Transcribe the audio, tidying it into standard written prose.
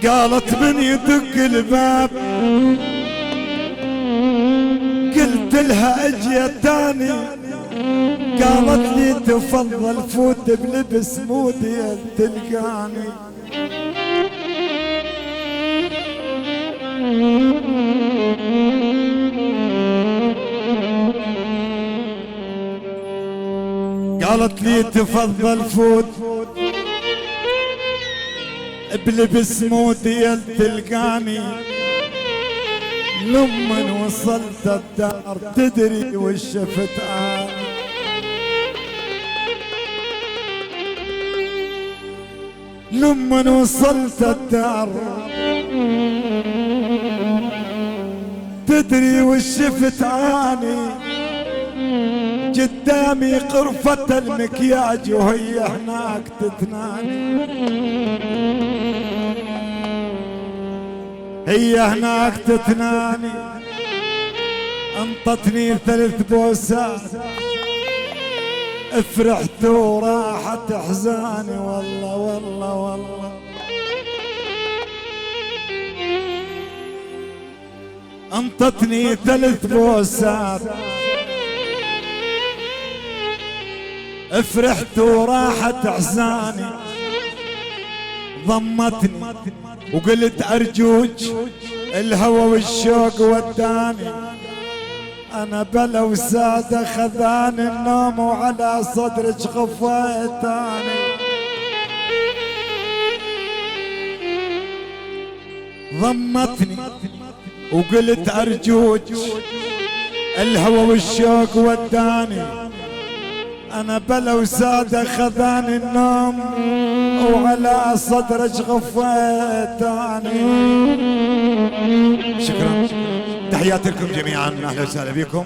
قالت من يدق الباب قلت لها اجي تاني، قالت لي تفضل فوت بلبس مودي تلقاني. قالت لي تفضل فوت بلبس مودي تلقاني. لما وصلت الدار تدري وش شفت اني، لما وصلت الدار تدري وش شفت اني. قدامي قرفة المكياج وهي هناك تتناني، هي هناك تتناني. انطتني 3 بوسات فرحت وراحت احزاني، والله والله والله. انطتني 3 بوسات فرحت وراحت احزاني. ضمتني وقلت ارجوك الهوى والشوق وداني. انا بلا وسادة خذاني النوم وعلى صدرك خفيتاني. ضمتني وقلت ارجوك الهوى والشوق وداني. انا بلا وسادة خذاني النوم وعلى صدرك غفيتاني. شكرا، تحياتي لكم جميعا، اهلا وسهلا بكم.